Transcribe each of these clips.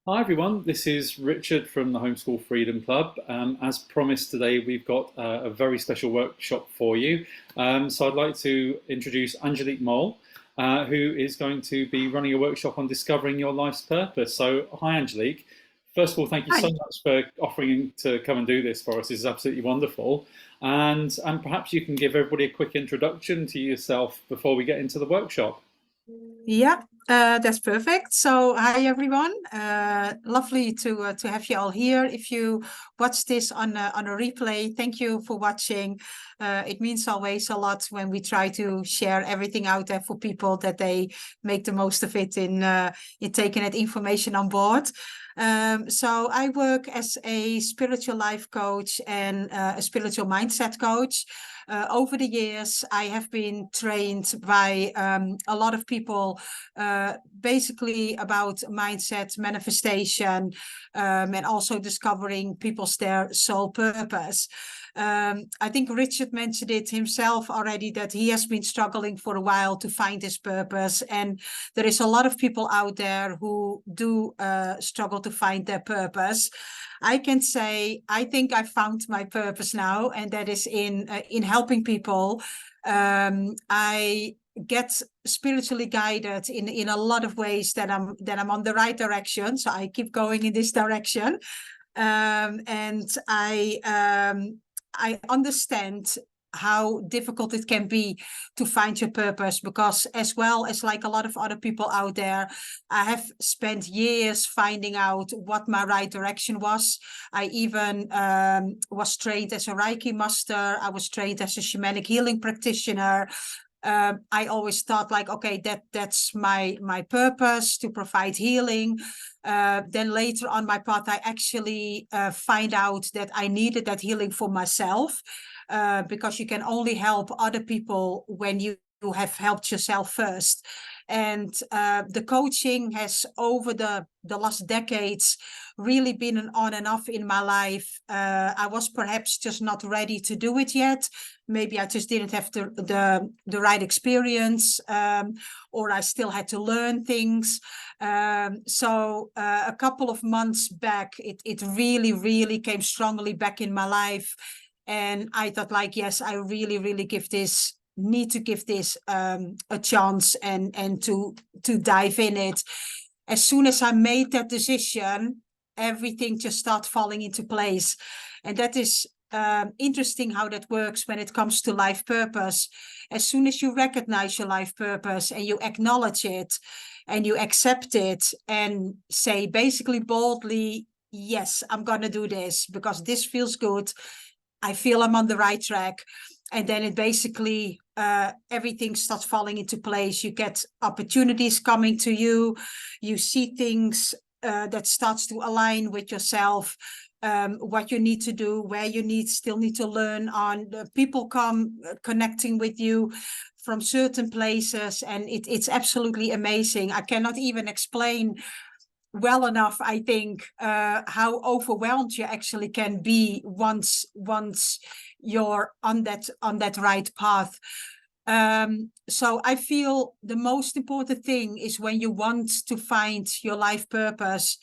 Hi everyone, this is Richard from the Homeschool Freedom Club. As promised today, we've got a very special workshop for you. So I'd like to introduce Angelique Mol, who is going to be running a workshop on discovering your life's purpose. So hi Angelique. First of all, thank you so Hi. much for offering to come and do this for us. This is absolutely wonderful. And perhaps you can give everybody a quick introduction to yourself before we get into the workshop. Yeah, that's perfect. So, hi everyone. Lovely to have you all here. If you watch this on a replay, thank you for watching. It means always a lot when we try to share everything out there for people that they make the most of it in taking that information on board. So I work as a spiritual life coach and a spiritual mindset coach. Over the years, I have been trained by a lot of people, basically about mindset, manifestation, and also discovering their soul purpose. I think Richard mentioned it himself already that he has been struggling for a while to find his purpose. And there is a lot of people out there who do struggle to find their purpose. I can say I think I found my purpose now, and that is in helping people. I get spiritually guided in a lot of ways that I'm on the right direction. So I keep going in this direction, and I understand how difficult it can be to find your purpose, because as well as like a lot of other people out there, I have spent years finding out what my right direction was. I even was trained as a Reiki master. I was trained as a shamanic healing practitioner. I always thought like, okay, that's my purpose, to provide healing. Then later on my path, I actually find out that I needed that healing for myself, because you can only help other people when you have helped yourself first. And the coaching has over the last decades really been an on and off in my life. I was perhaps just not ready to do it yet. Maybe I just didn't have the right experience, or I still had to learn things. So a couple of months back, it really came strongly back in my life. And I thought like, yes, I really need to give this a chance and to dive in it. As soon as I made that decision, everything just started falling into place. And that is interesting how that works when it comes to life purpose. As soon as you recognize your life purpose and you acknowledge it and you accept it and say basically boldly, yes, I'm going to do this because this feels good. I feel I'm on the right track. And then it basically, everything starts falling into place. You get opportunities coming to you. You see things that starts to align with yourself, what you need to do, where you still need to learn on. People come connecting with you from certain places, and it's absolutely amazing. I cannot even explain well enough, I think, how overwhelmed you actually can be once you're on that right path. So I feel the most important thing is when you want to find your life purpose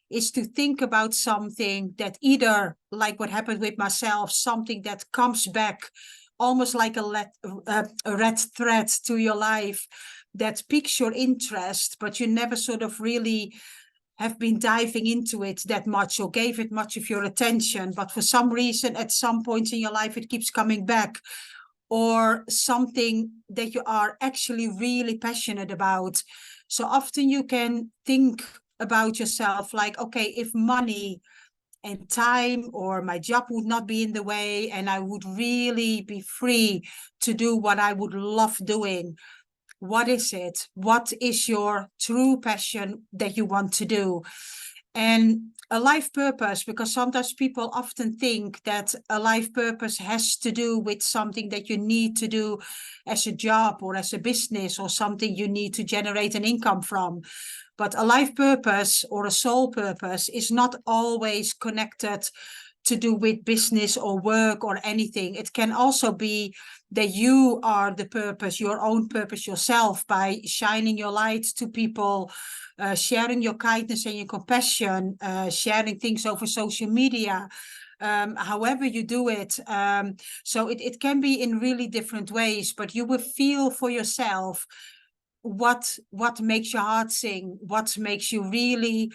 is to think about something that either, like what happened with myself, something that comes back almost like a red thread to your life that piques your interest, but you never sort of really have been diving into it that much or gave it much of your attention, but for some reason at some point in your life it keeps coming back, or something that you are actually really passionate about. So often you can think about yourself like, okay, if money and time or my job would not be in the way and I would really be free to do what I would love doing, what is it? What is your true passion that you want to do? And a life purpose, because sometimes people often think that a life purpose has to do with something that you need to do as a job or as a business or something you need to generate an income from. But a life purpose or a soul purpose is not always connected to do with business or work or anything. It can also be that you are the purpose, your own purpose yourself, by shining your light to people, sharing your kindness and your compassion, sharing things over social media, however you do it. So it can be in really different ways, but you will feel for yourself what makes your heart sing, what makes you really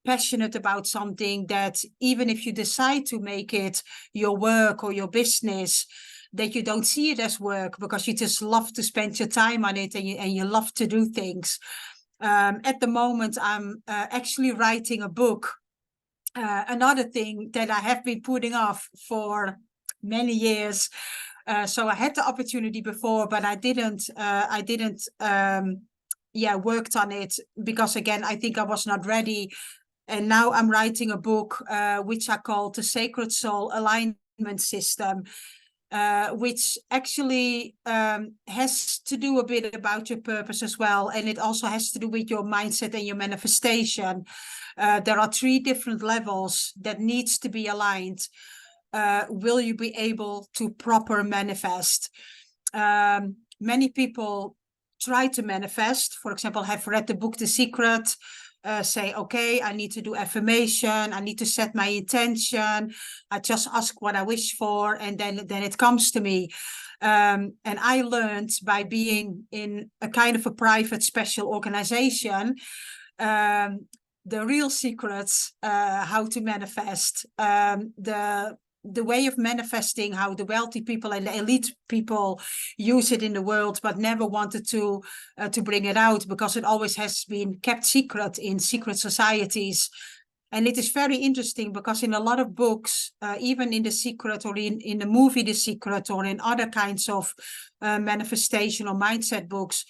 passionate about something, that even if you decide to make it your work or your business, that you don't see it as work, because you just love to spend your time on it, and you love to do things. At the moment, I'm actually writing a book. Another thing that I have been putting off for many years. So I had the opportunity before, but I didn't worked on it, because again, I think I was not ready. And now I'm writing a book, which I call the Sacred Soul Alignment System, which actually has to do a bit about your purpose as well. And it also has to do with your mindset and your manifestation. There are 3 different levels that needs to be aligned. Will you be able to proper manifest? Many people try to manifest, for example, have read the book The Secret, say, okay, I need to do affirmation, I need to set my intention, I just ask what I wish for, and then it comes to me. And I learned by being in a kind of a private special organization, the real secrets, how to manifest, the way of manifesting, how the wealthy people and the elite people use it in the world, but never wanted to bring it out, because it always has been kept secret in secret societies. And it is very interesting, because in a lot of books, even in The Secret, or in the movie The Secret, or in other kinds of manifestation or mindset books,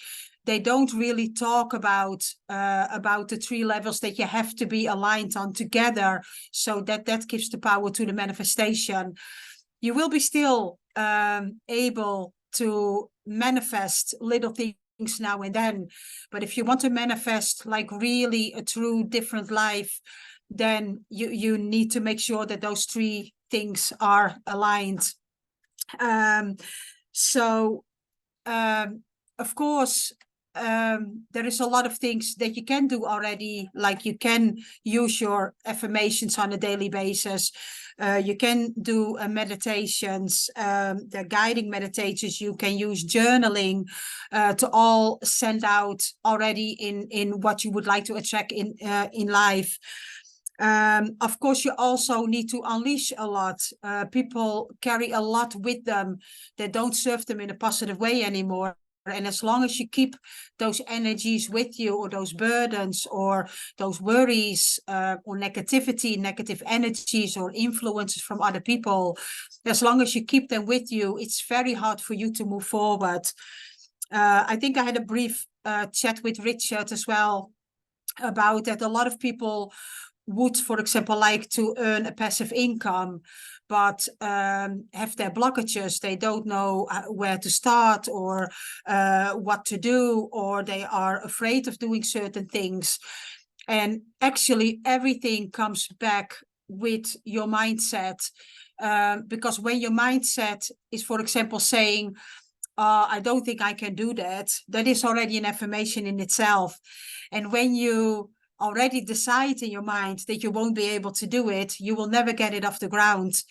they don't really talk about the 3 levels that you have to be aligned on together, so that gives the power to the manifestation. You will be still able to manifest little things now and then, but if you want to manifest like really a true different life, then you need to make sure that those 3 things are aligned. Of course, there is a lot of things that you can do already, like you can use your affirmations on a daily basis. You can do meditations, the guiding meditations. You can use journaling to all send out already in what you would like to attract in life. Of course, you also need to unleash a lot. People carry a lot with them that don't serve them in a positive way anymore. And as long as you keep those energies with you, or those burdens, or those worries, or negative energies, or influences from other people, as long as you keep them with you, it's very hard for you to move forward. I think I had a brief chat with Richard as well about that. A lot of people would, for example, like to earn a passive income, but have their blockages. They don't know where to start, or what to do, or they are afraid of doing certain things. And actually, everything comes back with your mindset, because when your mindset is, for example, saying, I don't think I can do that, that is already an affirmation in itself. And when you already decide in your mind that you won't be able to do it, you will never get it off the ground.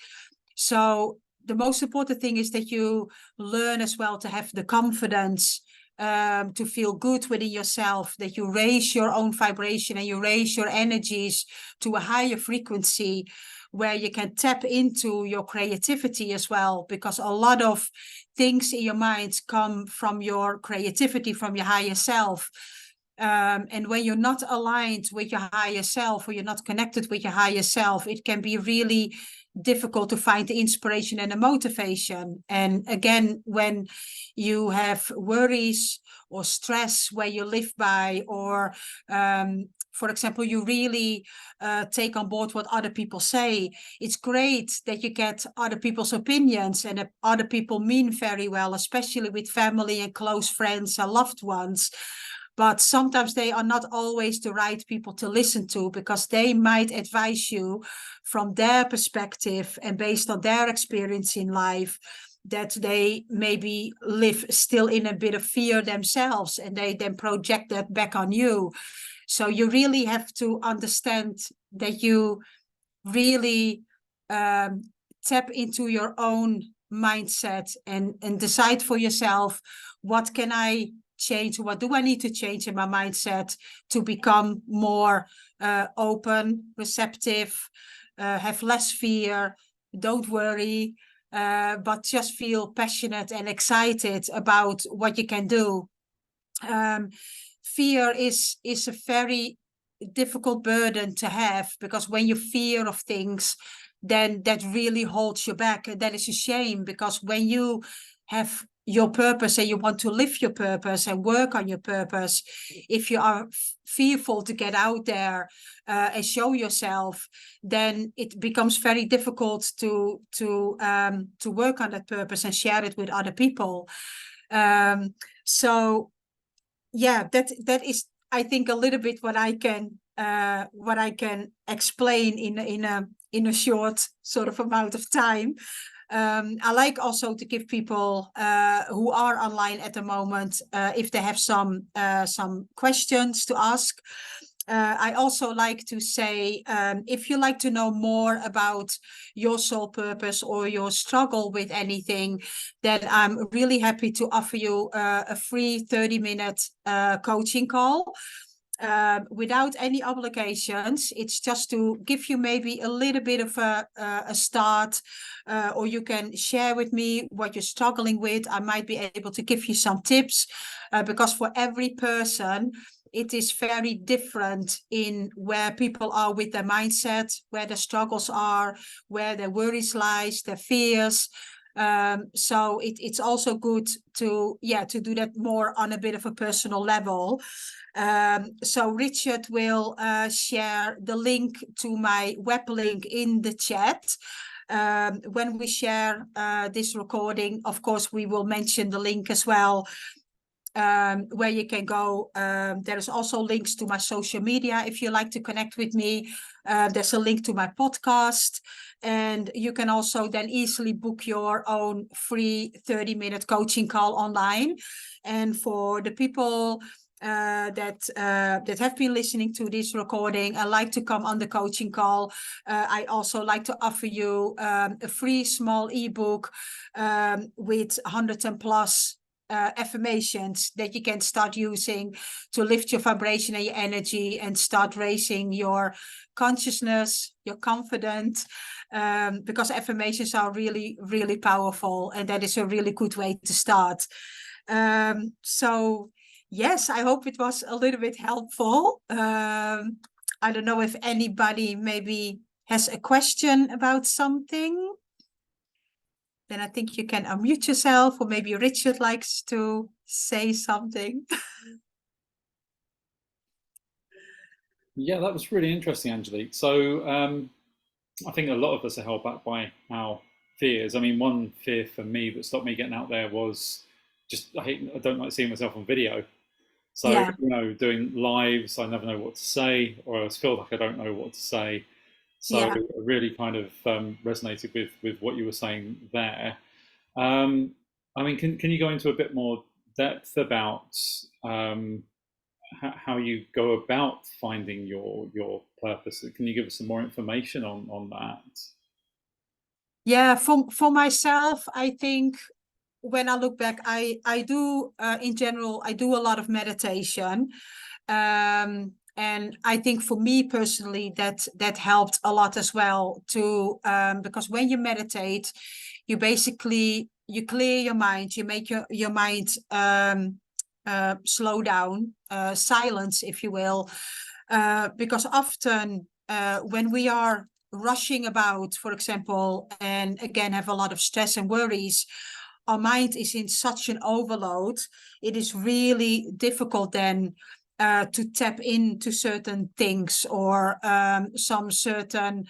So the most important thing is that you learn as well to have the confidence, to feel good within yourself, that you raise your own vibration and you raise your energies to a higher frequency, where you can tap into your creativity as well, because a lot of things in your mind come from your creativity, from your higher self. And when you're not aligned with your higher self, or you're not connected with your higher self, it can be really difficult to find the inspiration and the motivation. And again, when you have worries or stress where you live by, or for example, you really take on board what other people say, it's great that you get other people's opinions, and other people mean very well, especially with family and close friends and loved ones. but sometimes they are not always the right people to listen to, because they might advise you from their perspective and based on their experience in life, that they maybe live still in a bit of fear themselves, and they then project that back on you. So you really have to understand that you really tap into your own mindset and decide for yourself, what can I change? What do I need to change in my mindset to become more open, receptive, have less fear, don't worry, but just feel passionate and excited about what you can do. Fear is a very difficult burden to have, because when you fear of things, then that really holds you back, and that is a shame, because when you have your purpose and you want to live your purpose and work on your purpose, if you are fearful to get out there and show yourself, then it becomes very difficult to work on that purpose and share it with other people. So yeah, that is, I think, a little bit what I can explain in a short sort of amount of time. I like also to give people who are online at the moment, if they have some questions to ask. I also like to say, if you like to know more about your soul purpose or your struggle with anything, then I'm really happy to offer you a free 30-minute coaching call. Without any obligations. It's just to give you maybe a little bit of a start, or you can share with me what you're struggling with. I might be able to give you some tips, because for every person, it is very different in where people are with their mindset, where their struggles are, where their worries lies, their fears. So it's also good to do that more on a bit of a personal level. So Richard will share the link to my web link in the chat. When we share this recording, of course, we will mention the link as well, where you can go. There is also links to my social media if you like to connect with me. There's a link to my podcast, and you can also then easily book your own free 30-minute coaching call online. And for the people that have been listening to this recording and like to come on the coaching call, I also like to offer you a free small ebook with 100 and plus affirmations that you can start using to lift your vibration and your energy and start raising your consciousness, your confidence, because affirmations are really, really powerful, and that is a really good way to start. So yes, I hope it was a little bit helpful. I don't know if anybody maybe has a question about something. Then I think you can unmute yourself, or maybe Richard likes to say something. Yeah, that was really interesting, Angelique. So I think a lot of us are held back by our fears. I mean, one fear for me that stopped me getting out there was just I don't like seeing myself on video. So, Yeah, doing lives, I never know what to say, or I always feel like I don't know what to say. So yeah. I really kind of resonated with what you were saying there. I mean, can you go into a bit more depth about how you go about finding your purpose? Can you give us some more information on that? Yeah, for myself, I think when I look back, I do in general, I do a lot of meditation. And I think for me personally, that helped a lot as well too, because when you meditate, you basically you clear your mind, you make your mind slow down, silence, if you will, because often when we are rushing about, for example, and again have a lot of stress and worries, our mind is in such an overload. It is really difficult then to tap into certain things, or some certain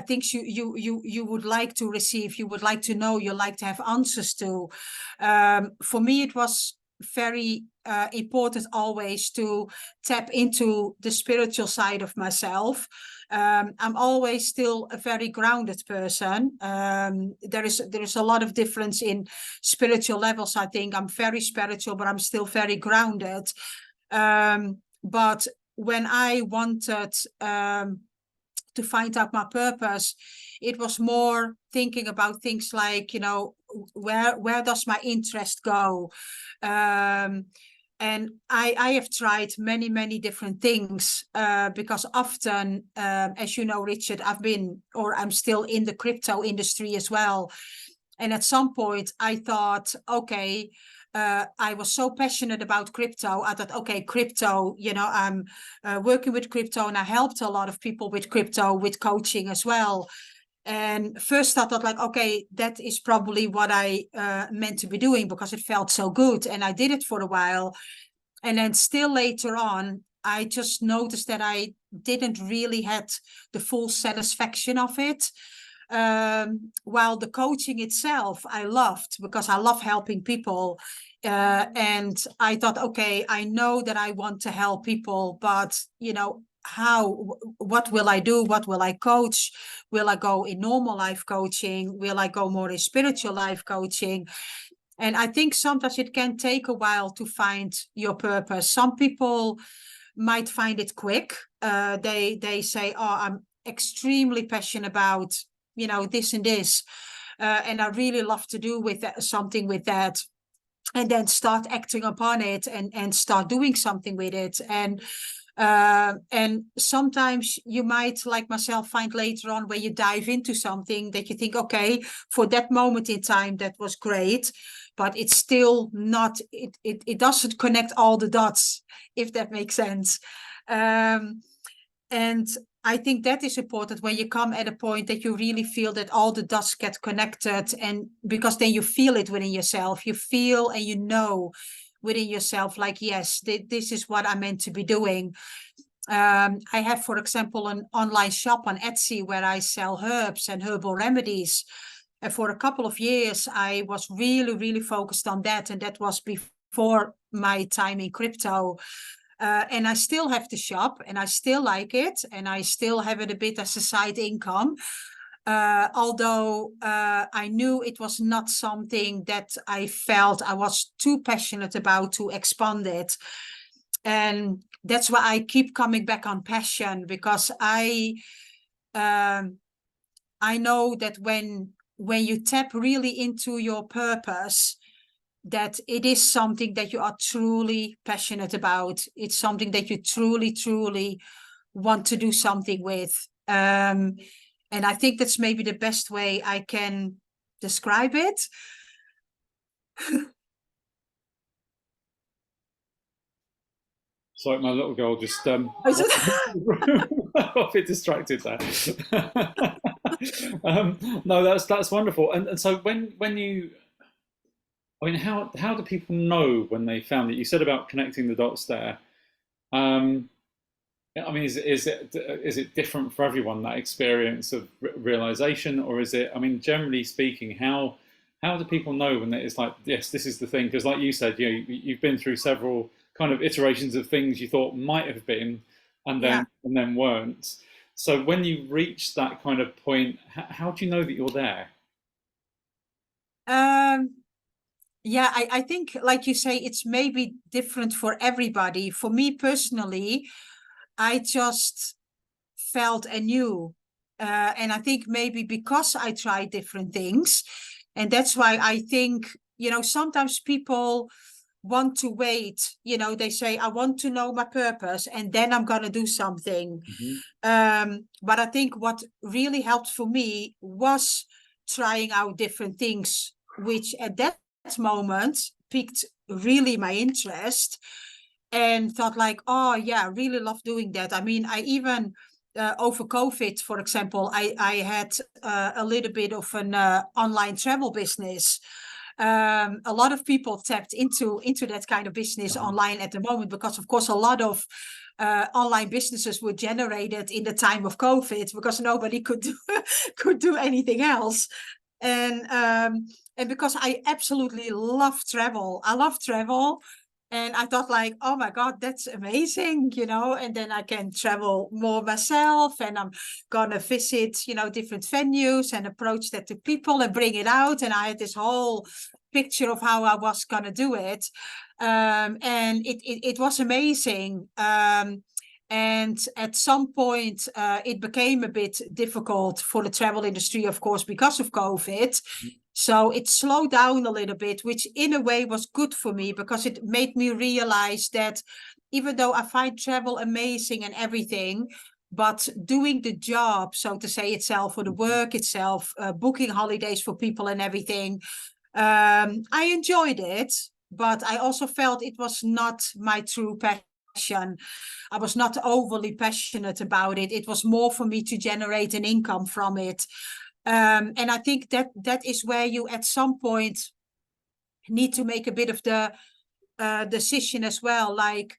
things you would like to receive, you would like to know, you like to have answers to. For me, it was very important always to tap into the spiritual side of myself. I'm always still a very grounded person. There is a lot of difference in spiritual levels. I think I'm very spiritual, but I'm still very grounded. But when I wanted to find out my purpose, it was more thinking about things like, where does my interest go? And I have tried many different things, because often, as you know, Richard, I'm still in the crypto industry as well. And at some point I thought, okay, I was so passionate about crypto. I thought, okay, crypto, I'm working with crypto, and I helped a lot of people with crypto, with coaching as well. And first I thought, like, okay, that is probably what I meant to be doing, because it felt so good. And I did it for a while. And then still later on, I just noticed that I didn't really had the full satisfaction of it. While the coaching itself I loved, because I love helping people, and I thought, okay, I know that I want to help people, but what will I do? What will I coach? Will I go in normal life coaching? Will I go more in spiritual life coaching? And I think sometimes it can take a while to find your purpose. Some people might find it quick. They say, oh, I'm extremely passionate about this and this, and I really love to do something with that, and then start acting upon it, and start doing something with it. And sometimes you might, like myself, find later on, where you dive into something that you think, okay, for that moment in time that was great, but it's still not, it doesn't connect all the dots, if that makes sense. And I think that is important, when you come at a point that you really feel that all the dots get connected, and because then you feel it within yourself. You feel and within yourself, like, yes, this is what I'm meant to be doing. I have, for example, an online shop on Etsy where I sell herbs and herbal remedies. And for a couple of years, I was really focused on that. And that was before my time in crypto. And I still have the shop, and I still like it, and I still have it a bit as a side income. Although I knew it was not something that I felt I was too passionate about to expand it. And that's why I keep coming back on passion, because I know that when you tap really into your purpose, that it is something that you are truly passionate about. It's something that you truly want to do something with. And I think that's maybe the best way I can describe it. Sorry, my little girl just a bit distracted there. No, that's wonderful. And so when you, I mean, how do people know when they found it? You said about connecting the dots there. I mean, is it different for everyone, that experience of realization, or is it? I mean, generally speaking, how do people know when it's like, yes, this is the thing? Because, like you said, you've been through several kind of iterations of things you thought might have been, and then weren't. So when you reach that kind of point, how do you know that you're there? Yeah, I think, like you say, it's maybe different for everybody. For me personally, I just felt anew. And I think maybe because I tried different things, and that's why I think, sometimes people want to wait. They say, I want to know my purpose, and then I'm going to do something. But I think what really helped for me was trying out different things, which at that moment piqued really my interest, and thought like, oh yeah, I really love doing that. I mean, I even over COVID, for example, I had a little bit of an online travel business. A lot of people tapped into that kind of business online at the moment, because of course a lot of online businesses were generated in the time of COVID, because nobody could do anything else. And because I absolutely love travel, I love travel. And I thought like, oh my God, that's amazing, you know, and then I can travel more myself, and I'm gonna visit, you know, different venues and approach that to people and bring it out. And I had this whole picture of how I was gonna do it. And it was amazing. And at some point, it became a bit difficult for the travel industry, of course, because of COVID. So it slowed down a little bit, which in a way was good for me, because it made me realize that even though I find travel amazing and everything, but doing the job, so to say, itself, or the work itself, booking holidays for people and everything, I enjoyed it, but I also felt it was not my true passion. I was not overly passionate about it. It was more for me to generate an income from it. And I think that is where you at some point need to make a bit of the decision as well. Like,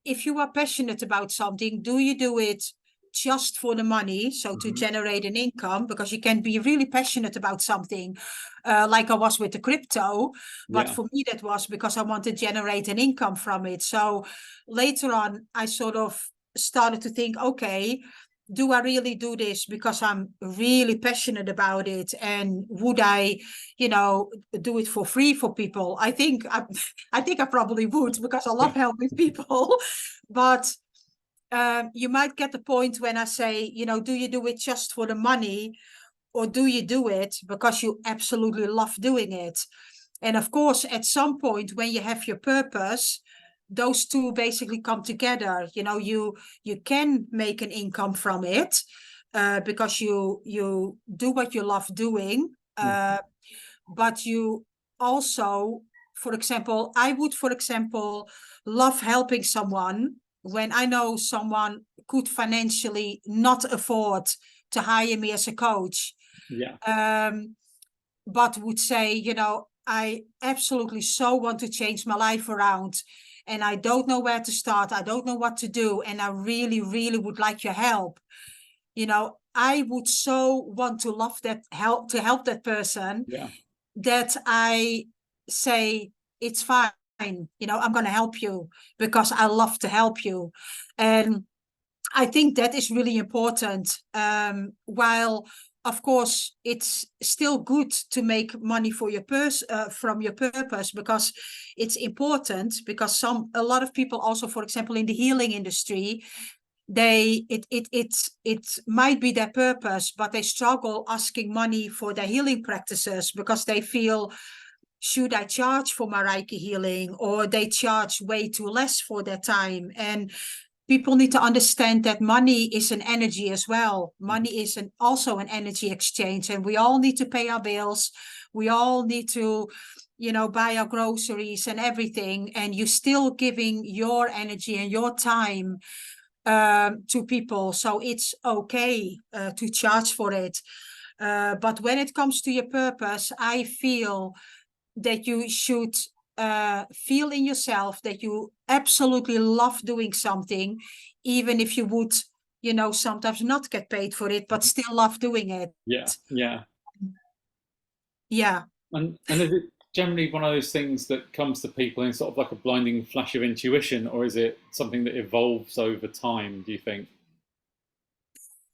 if you are passionate about something, do you do it just for the money, so to generate an income? Because you can be really passionate about something, like I was with the crypto, but for me that was because I want to generate an income from it. So later on, I sort of started to think, okay, do I really do this because I'm really passionate about it? And would I, you know, do it for free for people? I think I probably would, because I love helping people. But you might get the point when I say, you know, do you do it just for the money, or do you do it because you absolutely love doing it? And of course, at some point when you have your purpose, those two basically come together. You know, you can make an income from it, because you do what you love doing, but you also, for example, I would, for example, love helping someone when I know someone could financially not afford to hire me as a coach. But would say, you know, I absolutely so want to change my life around, and I don't know where to start. I don't know what to do. And I really, really would like your help. You know, I would so want to help that person, that I say, it's fine. You know, I'm going to help you because I love to help you. And I think that is really important. While, of course, it's still good to make money for your from your purpose, because it's important. Because a lot of people also, for example, in the healing industry, it might be their purpose, but they struggle asking money for their healing practices, because they feel, should I charge for my Reiki healing? Or they charge way too less for their time. And people need to understand that money is an energy as well. Money is also an energy exchange, and we all need to pay our bills. We all need to, you know, buy our groceries and everything. And you're still giving your energy and your time to people. So it's okay to charge for it. But when it comes to your purpose, I feel that you should feel in yourself that you absolutely love doing something, even if you would, you know, sometimes not get paid for it, but still love doing it. Yeah. Yeah. And is it generally one of those things that comes to people in sort of like a blinding flash of intuition, or is it something that evolves over time, do you think?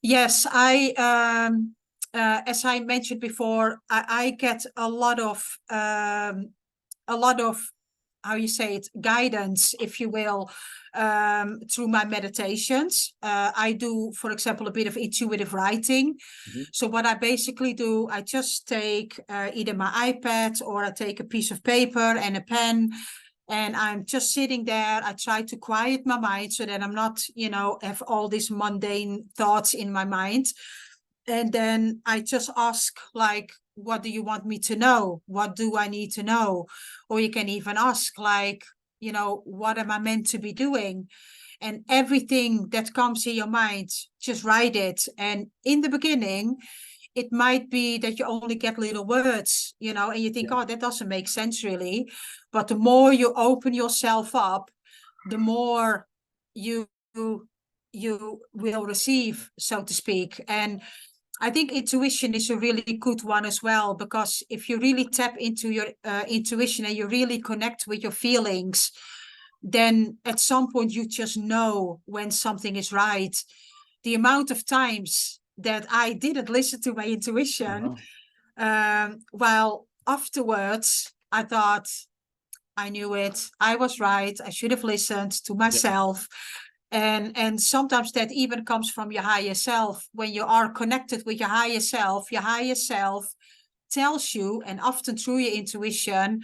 Yes, as I mentioned before, I get a lot of how you say it, guidance, if you will, through my meditations. I do, for example, a bit of intuitive writing. So what I basically do, I just take either my iPad, or I take a piece of paper and a pen, and I'm just sitting there. I try to quiet my mind so that I'm not, you know, have all these mundane thoughts in my mind. And then I just ask, like, what do you want me to know? What do I need to know? Or you can even ask, like, you know, what am I meant to be doing? And everything that comes in your mind, just write it. And in the beginning, it might be that you only get little words, you know, and you think, oh, that doesn't make sense really. But the more you open yourself up, the more you will receive, so to speak. And I think intuition is a really good one as well, because if you really tap into your intuition and you really connect with your feelings, then at some point you just know when something is right. The amount of times that I didn't listen to my intuition, while afterwards I thought, I knew it, I was right, I should have listened to myself. And sometimes that even comes from your higher self. When you are connected with your higher self tells you, and often through your intuition,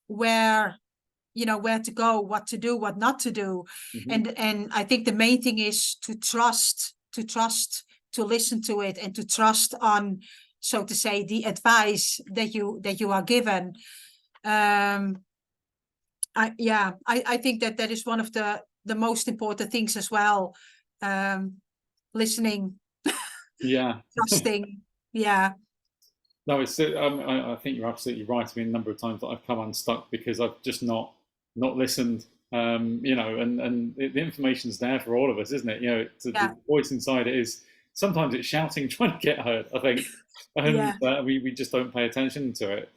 where to go, what to do, what not to do. And I think the main thing is to trust, to listen to it, and to trust on, so to say, the advice that you are given. I think that is one of the most important things as well. Listening, trusting. Yeah. No, I think you're absolutely right. I mean, a number of times that I've come unstuck because I've just not listened. And the information's there for all of us, isn't it? The voice inside it is sometimes it's shouting, trying to get heard, I think, and we just don't pay attention to it.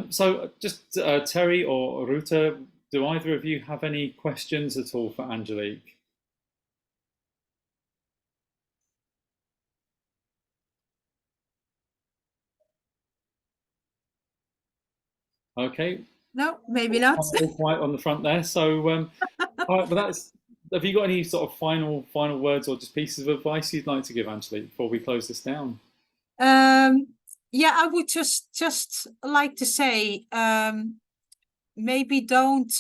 So just Terry or Ruta, do either of you have any questions at all for Angelique? Okay. No, maybe not. All quiet on the front there. So, all right, but have you got any sort of final words or just pieces of advice you'd like to give, Angelique, before we close this down? I would just like to say, maybe don't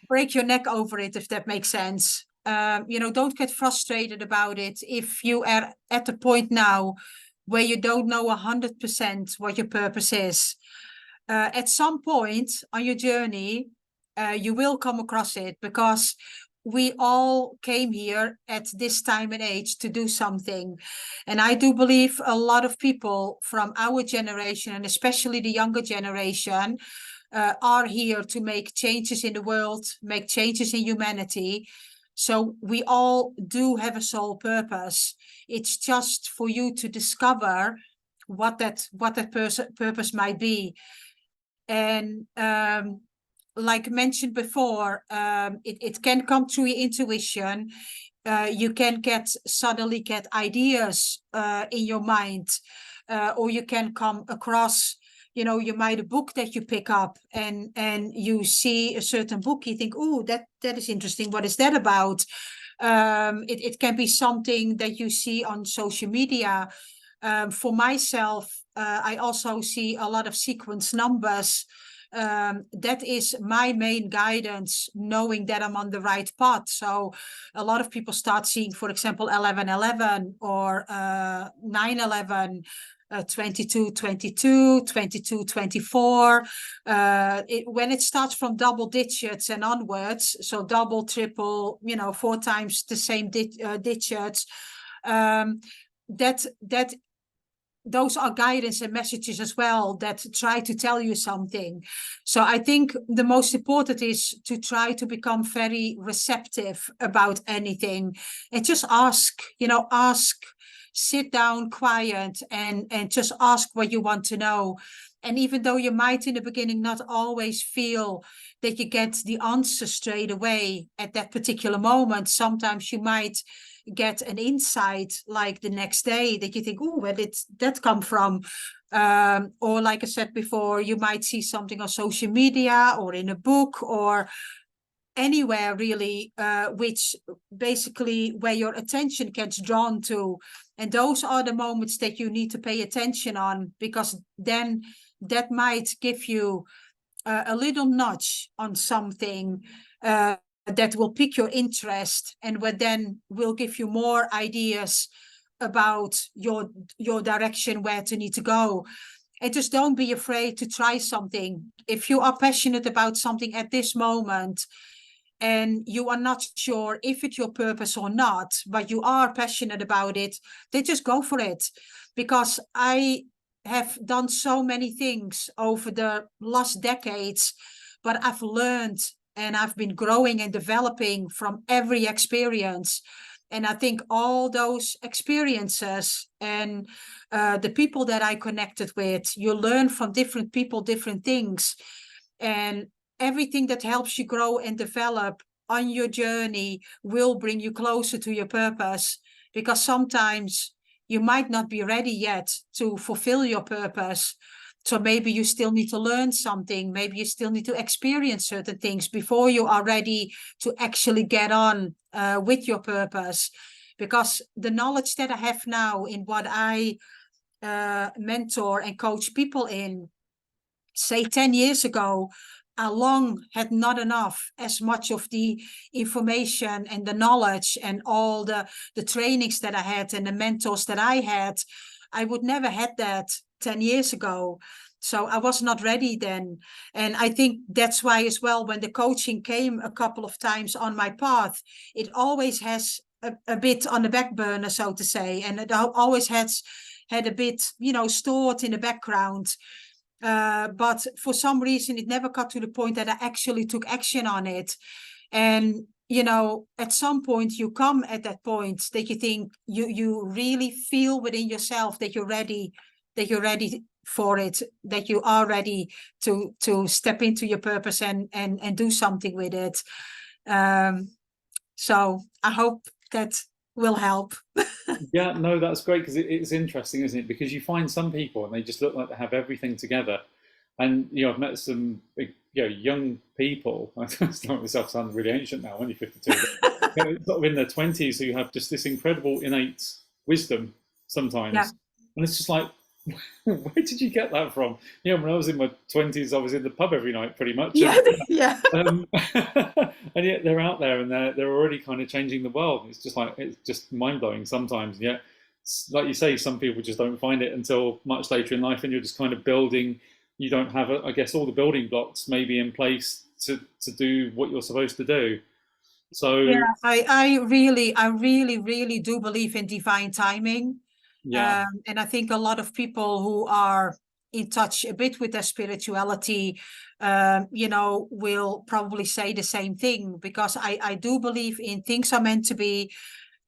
break your neck over it, if that makes sense. Don't get frustrated about it if you are at the point now where you don't know 100% what your purpose is. At some point on your journey, you will come across it, because we all came here at this time and age to do something. And I do believe a lot of people from our generation, and especially the younger generation, are here to make changes in the world, make changes in humanity. So we all do have a soul purpose. It's just for you to discover what that purpose might be. And like mentioned before, it can come through your intuition. You can suddenly get ideas in your mind, or you can come across, you might a book that you pick up, and you see a certain book, you think, oh, that is interesting, what is that about? It can be something that you see on social media. For myself, I also see a lot of sequence numbers. That is my main guidance, knowing that I'm on the right path. So a lot of people start seeing, for example, 1111 or 911. 22, 22, 22, 24. When it starts from double digits and onwards, so double, triple, 4 times the same digits, those are guidance and messages as well that try to tell you something. So I think the most important is to try to become very receptive about anything, and just ask, sit down quiet and just ask what you want to know. And even though you might in the beginning not always feel that you get the answer straight away at that particular moment, sometimes you might get an insight like the next day that you think, oh, where did that come from? Or like I said before, you might see something on social media or in a book or anywhere really, which basically where your attention gets drawn to. And those are the moments that you need to pay attention on, because then that might give you a little nudge on something that will pique your interest, and then will give you more ideas about your direction, where to need to go. And just don't be afraid to try something. If you are passionate about something at this moment, and you are not sure if it's your purpose or not, but you are passionate about it, then just go for it. Because I have done so many things over the last decades, but I've learned and I've been growing and developing from every experience. And I think all those experiences and the people that I connected with, you learn from different people, different things. And everything that helps you grow and develop on your journey will bring you closer to your purpose. Because sometimes you might not be ready yet to fulfill your purpose. So maybe you still need to learn something. Maybe you still need to experience certain things before you are ready to actually get on with your purpose. Because the knowledge that I have now in what I mentor and coach people in, say 10 years ago, I long had not enough as much of the information and the knowledge and all the trainings that I had and the mentors that I had. I would never had that 10 years ago. So I was not ready then. And I think that's why as well, when the coaching came a couple of times on my path, it always has a bit on the back burner, so to say. And it always has had a bit, stored in the background. But for some reason, it never got to the point that I actually took action on it. And, at some point you come at that point that you think you really feel within yourself that you're ready for it, that you are ready to step into your purpose and do something with it. So I hope that will help. Yeah, no, that's great because it's interesting, isn't it? Because you find some people and they just look like they have everything together. And I've met some young people. I don't myself sound really ancient now, only 52. But, sort of in their 20s who have just this incredible innate wisdom Yeah. sometimes, and it's just like, where did you get that from? When I was in my 20s, I was in the pub every night, pretty much. Yeah. Yeah. And yet they're out there and they're already kind of changing the world. It's just mind blowing sometimes. Yet, like you say, some people just don't find it until much later in life, and you're just kind of building. You don't have, I guess, all the building blocks maybe in place to do what you're supposed to do. So Yeah, I really do believe in divine timing. yeah, And I think a lot of people who are in touch a bit with their spirituality, will probably say the same thing, because I do believe in things are meant to be,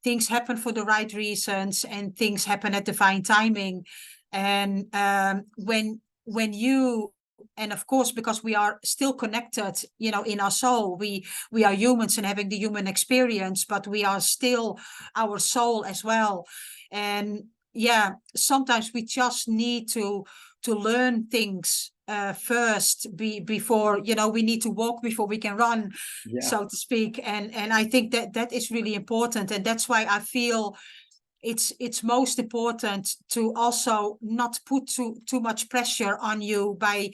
things happen for the right reasons, and things happen at divine timing. And when you, and of course, because we are still connected, in our soul, we are humans and having the human experience, but we are still our soul as well. And yeah, sometimes we just need to learn things first, before, we need to walk before we can run, yeah, so to speak. And I think that is really important, and that's why I feel it's most important to also not put too much pressure on you by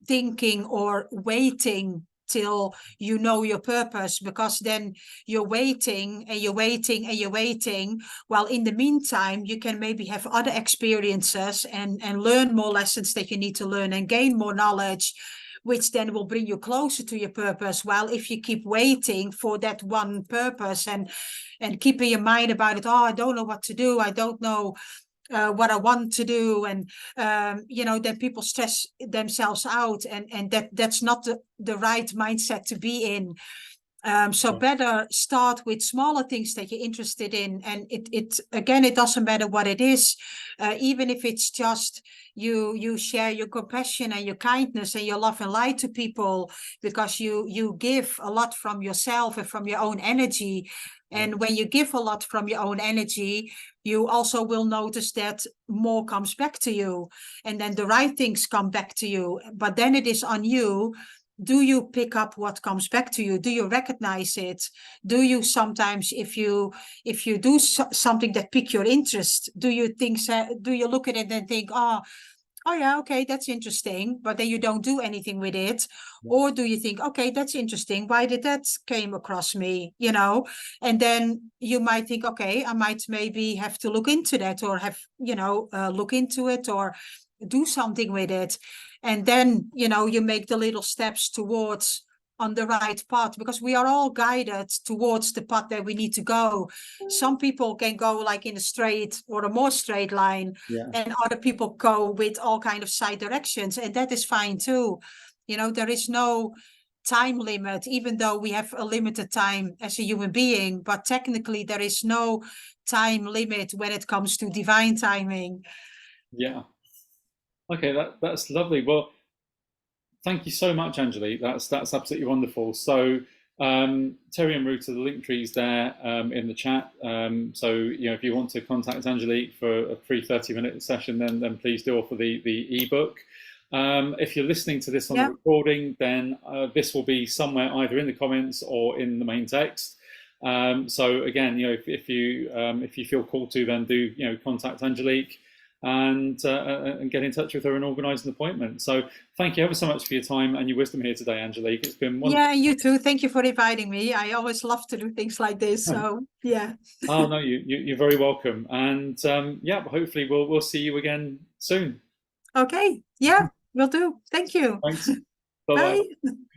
thinking or waiting till you know your purpose, because then you're waiting and you're waiting and you're waiting, while in the meantime you can maybe have other experiences and learn more lessons that you need to learn and gain more knowledge, which then will bring you closer to your purpose. While if you keep waiting for that one purpose and keeping your mind about it, oh, I don't know what to do, I don't know what I want to do, and then people stress themselves out, and that's not the right mindset to be in. So better start with smaller things that you're interested in, and it again, it doesn't matter what it is, even if it's just you share your compassion and your kindness and your love and light to people, because you give a lot from yourself and from your own energy. And when you give a lot from your own energy, you also will notice that more comes back to you, and then the right things come back to you. But then it is on you. Do you pick up what comes back to you? Do you recognize it? Do you sometimes, if you do something that piques your interest, do you look at it and think, oh yeah, okay, that's interesting, but then you don't do anything with it? Or do you think, okay, that's interesting, why did that came across me, and then you might think, okay, I might maybe have to look into that, or have look into it, or do something with it. And then you make the little steps towards on the right path, because we are all guided towards the path that we need to go. Some people can go like in a straight or a more straight line, yeah, and other people go with all kind of side directions, and that is fine too. There is no time limit, even though we have a limited time as a human being, but technically there is no time limit when it comes to divine timing. Yeah. Okay, that's lovely. Well, thank you so much, Angelique. That's absolutely wonderful. So, Terry and Ruta, the link tree's there in the chat. So, if you want to contact Angelique for a free 30-minute session, then please do, or for the ebook. If you're listening to this on the recording, then this will be somewhere either in the comments or in the main text. So again, if you feel called to, then do contact Angelique and get in touch with her and organise an appointment. So thank you ever so much for your time and your wisdom here today, Angelique. It's been wonderful. Yeah, and you too. Thank you for inviting me. I always love to do things like this. So yeah. Oh no, you're very welcome. And yeah, hopefully we'll see you again soon. Okay. Yeah, will do. Thank you. Thanks. Bye bye. Bye.